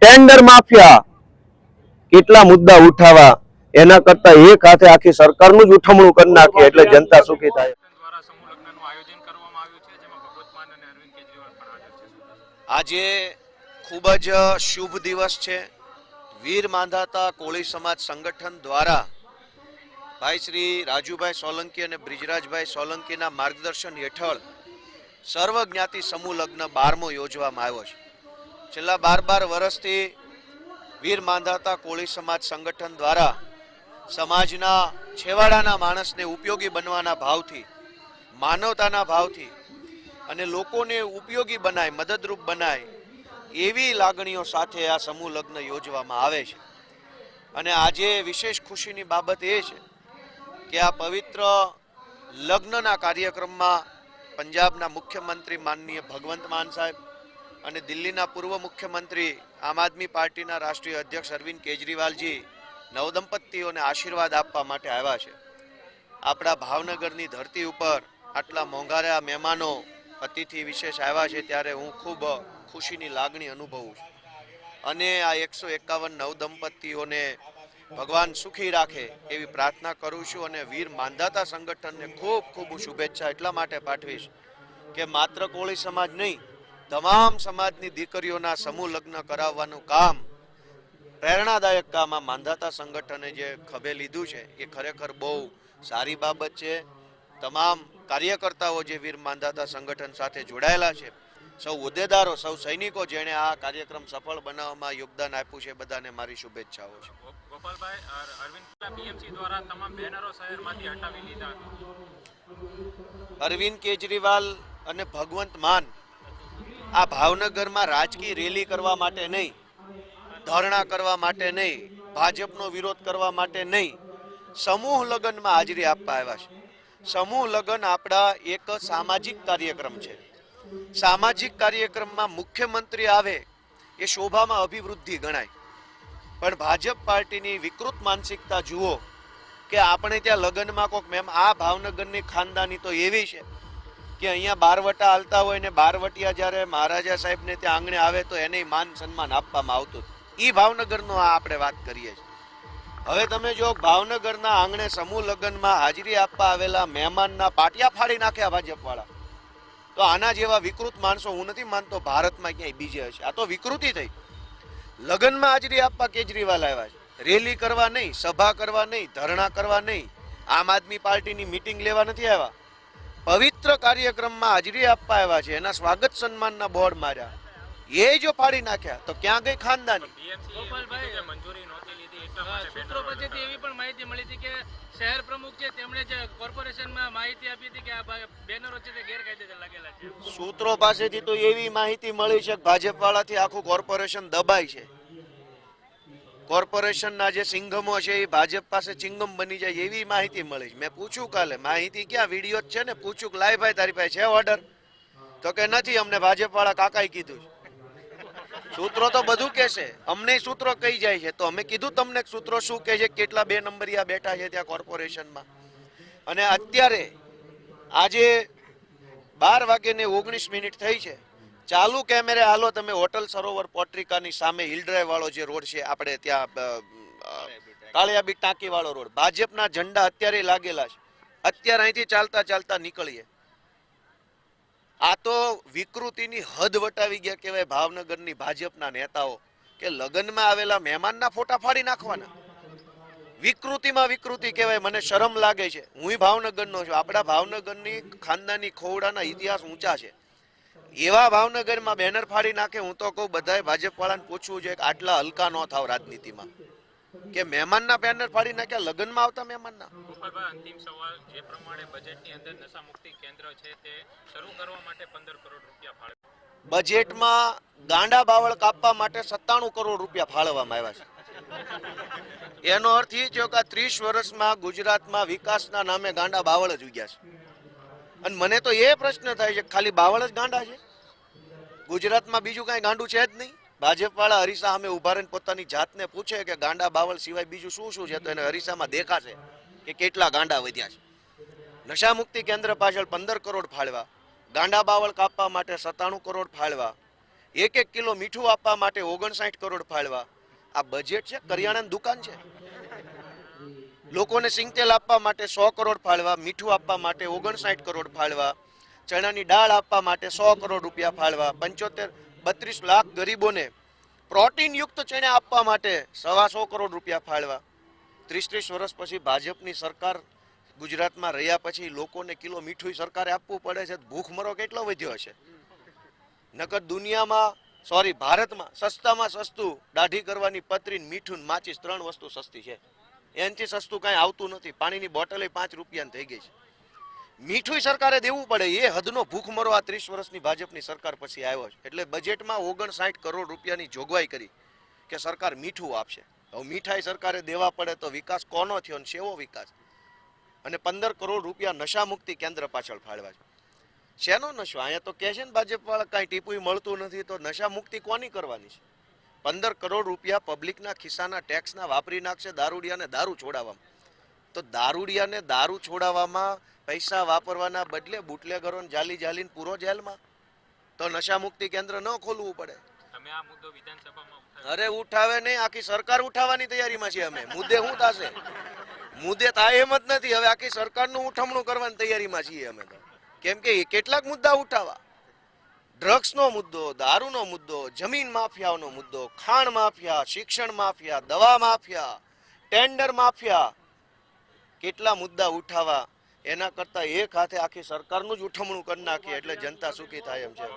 Tender mafia કેટલા મુદ્દા ઉઠાવા એના કરતા એક હાથે આખી સરકારનું જ ઉઠમણું કરી નાખીએ એટલે જનતા સુખી થાય. આજે ખૂબ જ શુભ દિવસ છે. વીર માંધાતા કોળી સમાજ સંગઠન દ્વારા ભાઈ શ્રી રાજુભાઈ સોલંકી અને બ્રિજરાજભાઈ સોલંકીના માર્ગદર્શન હેઠળ સર્વ જ્ઞાતિ સમૂહ લગ્ન 12મો યોજવામાં આવ્યો છે. છેલ્લા 12 વર્ષથી વીર માંધાતા કોળી સમાજ સંગઠન દ્વારા સમાજના છેવાડાના માણસને ઉપયોગી બનવાના ભાવથી, માનવતાના ભાવથી અને લોકોને ઉપયોગી બનાય, મદદરૂપ બનાય એવી લાગણીઓ સાથે આ સમૂહ લગ્ન યોજવામાં આવે છે. અને આજે વિશેષ ખુશીની બાબત એ છે કે આ પવિત્ર લગ્નના કાર્યક્રમમાં પંજાબના મુખ્યમંત્રી માનનીય ભગવંત માન સાહેબ અને દિલ્હીના પૂર્વ મુખ્યમંત્રી આમ આદમી પાર્ટીના રાષ્ટ્રીય અધ્યક્ષ અરવિંદ કેજરીવાલજી નવદંપતીઓને આશીર્વાદ આપવા માટે આવ્યા છે. આપણા ભાવનગરની ધરતી ઉપર આટલા મોંઘારા મહેમાનો અતિથિ વિશેષ આવ્યા છે ત્યારે હું ખૂબ ખુશીની લાગણી અનુભવું છું. અને આ 151 નવદંપતીઓને ભગવાન સુખી રાખે એવી પ્રાર્થના કરું છું. અને વીર માંધાતા સંગઠનને ખૂબ ખૂબ શુભેચ્છા એટલા માટે પાઠવીશ કે માત્ર કોળી સમાજ નહીં, તમામ સમાજની દીકરીઓના સમૂહ લગ્ન કરાવવાનું કામ, પ્રેરણાદાયક કામ આ માંધાતા સંગઠને જે ખભે લીધું છે એ ખરેખર બહુ સારી બાબત છે. તમામ કાર્યકર્તાઓ જે વીર માંધાતા સંગઠન સાથે જોડાયેલા છે, સૌ હોદ્દેદારો, સૌ સૈનિકો જેણે આ કાર્યક્રમ સફળ બનાવવામાં યોગદાન આપ્યું છે, બધાને મારી શુભેચ્છાઓ છે. ગોપાલભાઈ, અરવિંદ બીએમસી દ્વારા તમામ બેનરો શહેરમાંથી હટાવી લીધા. અરવિંદ કેજરીવાલ અને ભગવંત માન આ ભાવનગરમાં રાજકીય રેલી કરવા માટે નહીં, ધરણા કરવા માટે નહીં, ભાજપનો વિરોધ કરવા માટે નહીં, સમૂહ લગ્નમાં હાજરી આપવા આવ્યા છે. સમૂહ લગ્ન આપણા એક સામાજિક કાર્યક્રમ છે. સામાજિક કાર્યક્રમમાં મુખ્યમંત્રી આવે એ શોભામાં અભિવૃદ્ધિ ગણાય. પણ ભાજપ પાર્ટીની વિકૃત માનસિકતા જુઓ કે આપણે ત્યાં લગ્નમાં કોઈક આ ભાવનગરની ખાનદાની તો એવી છે કે અહીંયા બારવટા હાલતા હોય ને બારવટિયા જ્યારે મહારાજા સાહેબને ત્યાં આંગણે આવે તો એને માન સન્માન આપવામાં આવતું. એ ભાવનગરનો આપણે વાત કરીએ છીએ. હવે તમે જો ભાવનગરના આંગણે સમૂહ લગ્નમાં હાજરી આપવા આવેલા મહેમાનના પાટિયા ફાડી નાખ્યા ભાજપવાળા, તો આના જેવા વિકૃત માણસો હું નથી માનતો ભારતમાં ક્યાંય બીજે હશે. આ તો વિકૃતિ થઈ. લગ્નમાં હાજરી આપવા કેજરીવાલ આવ્યા છે, રેલી કરવા નહીં, સભા કરવા નહીં, ધરણા કરવા નહીં, આમ આદમી પાર્ટીની મિટિંગ લેવા નથી આવ્યા. પવિત્ર કાર્યક્રમમાં હાજરી આપવા આવ્યા છે. એના સ્વાગત સન્માનના બોર્ડ માર્યા, એ જો ફાડી નાખ્યા તો ક્યાં ગઈ ખાનદાની? સૂત્રો પાસેથી એવી પણ માહિતી મળી હતી કે શહેર પ્રમુખ છે તેમણે જે કોર્પોરેશનમાં માહિતી આપી હતી કે આ બેનરો છે તે ગેરકાયદેસર લાગેલા છે. સૂત્રો પાસેથી તો એવી માહિતી મળી છે કે ભાજપ વાળાથી આખું કોર્પોરેશન દબાય છે. કોર્પોરેશનના જે સિંઘમો છે એ ભાજપ પાસે ચિંગમ બની જાય એવી માહિતી મળી છે. મેં પૂછ્યું કાલે, માહિતી ક્યાં, વિડીયો જ છે ને. પૂછ્યું કે લાય ભાઈ તારી પાસે છે ઓર્ડર? તો કે નથી, અમને ભાજપ વાળા કાકાએ કીધું છે. સૂત્રો તો બધું કહેશે, અમને સૂત્રો કહી જાય છે. તો અમે કીધું તમને સૂત્રો શું કહે છે, કેટલા 2 નંબરિયા બેઠા છે ત્યાં કોર્પોરેશનમાં. અને અત્યારે આજે 12:19 થઈ છે. ચાલુ કેમેરે હાલો તમે હોટલ સરોવર પોટ્રિકાની સામે હિલ ડ્રાઈવ વાળો જે રોડ છે, આપણે ત્યાં કાળિયાબી ટાંકી વાળો રોડ, ભાજપના ઝંડા અત્યારે લાગેલા છે. અત્યારે અહીંથી ચાલતા ચાલતા નીકળીએ. આ તો વિકૃતિની હદ વટાવી ગયા કહેવાય ભાવનગરની ભાજપના નેતાઓ, કે લગ્નમાં આવેલા મહેમાનના ફોટા ફાડી નાખવાના. વિકૃતિમાં વિકૃતિ કહેવાય. મને શરમ લાગે છે. હું ભાવનગરનો છું. આપણા ભાવનગરની ખાનદાની ખોવડાના ઇતિહાસ ઊંચા છે. એવા ભાવનગરમાં બેનર ફાડી નાખે. હું તો કહું બધાએ ભાજપ વાળાને પૂછવું જોઈએ કે આટલા હલકા ન થાવ રાજનીતિમાં, કે મહેમાનના બેનર ફાડી નાખ્યા, લગ્નમાં આવતા મહેમાનના. અંતિમ સવાલ, જે પ્રમાણે બજેટની અંદર નશા મુક્તિ કેન્દ્ર છે તે શરૂ કરવા માટે 15 કરોડ રૂપિયા ફાળવ્યા. બજેટમાં ગાંડા બાવળ કાપવા માટે 97 કરોડ રૂપિયા ફાળવવામાં આવ્યા છે. એનો અર્થ એ છે કે 30 વર્ષમાં ગુજરાતમાં વિકાસના નામે ગાંડા બાવળ જ ઉગ્યા છે. અને મને તો એ પ્રશ્ન થાય છે, ખાલી બાવળ જ ગાંડા છે? ગુજરાતમાં બીજું કાંઈ ગાંડું છે જ નહીં? ભાજપ વાળા હરીસા સામે ઉભા રહીને પોતાની જાતને પૂછે કે ગાંડા બાવળ સિવાય બીજું શું શું છે, તો એને હરીસામાં દેખાશે કે કેટલા ગાંડા વધ્યા છે. નશા મુક્તિ કેન્દ્ર પાછળ 15 કરોડ ફાળવા, ગાંડા બાવળ કાપવા માટે 97 કરોડ ફાળવા, 1 કિલો મીઠું આપવા માટે 59 કરોડ ફાળવા. આ બજેટ છે? કરિયાણાની દુકાન છે? લોકોને સિંગતેલ આપવા માટે 100 કરોડ ફાળવા, મીઠું આપવા માટે 59 કરોડ ફાળવા, ચણાની દાળ આપવા માટે 100 કરોડ રૂપિયા ફાળવા, 32 લાખ ગરીબોને પ્રોટીન યુક્ત ચણા આપવા માટે 125 કરોડ રૂપિયા ફાળવા. 30 વર્ષ પછી ભાજપની સરકાર ગુજરાતમાં રહ્યા પછી લોકોને કિલો મીઠું સરકારે આપવું પડે છે. ભૂખમરો કેટલો વધ્યો હશે? નકર દુનિયામાં ભારતમાં સસ્તામાં સસ્તું દાઢી કરવાની પતરી, મીઠું ને માચીસ 3 વસ્તુ સસ્તી છે. એનાથી સસ્તું કાંઈ આવતું નથી. પાણીની બોટલે 5 રૂપિયાની થઈ ગઈ છે. મીઠું સરકારે દેવું પડે એ હદનો ભૂખમરો આ 30 વર્ષની ભાજપની સરકાર પછી આવ્યો છે. એટલે બજેટમાં 59 કરોડ રૂપિયાની જોગવાઈ કરી કે સરકાર મીઠું આપશે. હવે મીઠાઈ સરકારે દેવા પડે તો વિકાસ કોનો થયો ને શેવો વિકાસ? અને 15 કરોડ રૂપિયા નશા મુક્તિ કેન્દ્ર પાછળ ફાળવા છે. શેનો નશો? અહીંયા તો કહે છે ને ભાજપ વાળા કાંઈ ટીપુય મળતું નથી, તો નશા મુક્તિ કોની કરવાની છે? 15 કરોડ રૂપિયા પબ્લિકના ખિસ્સાના ટેક્સના વાપરી નાખશે દારૂડિયાને દારૂ છોડાવવામાં. તો દારૂડિયાને દારૂ છોડાવવામાં પૈસા વાપરવાના બદલે બુટલેગરોને જાલીને પૂરો જેલમાં. તો નશા મુક્તિ કેન્દ્ર ન ખોલવું પડે? તમે આ મુદ્દો વિધાનસભામાં અરે ઉઠાવે નહીં, આખી સરકાર ઉઠાવવાની તૈયારીમાં છે અમે. મુદ્દે શું થશે? મુદ્દે થાય એમ જ નથી. હવે આખી સરકારનું ઉઠમણું કરવાની તૈયારીમાં છીએ અમે તો. કેમ કે કેટલાક મુદ્દા ઉઠાવા. ડ્રગ્સનો મુદ્દો, દારૂનો મુદ્દો, જમીન માફિયાઓનો મુદ્દો, ખાણ માફિયા, શિક્ષણ માફિયા, દવા માફિયા, ટેન્ડર માફિયા, કેટલા મુદ્દા ઉઠાવા. એના કરતા એક હાથે આખી સરકારનું જ ઉઠમણું કરી નાખીએ એટલે જનતા સુખી થાય એમ છે.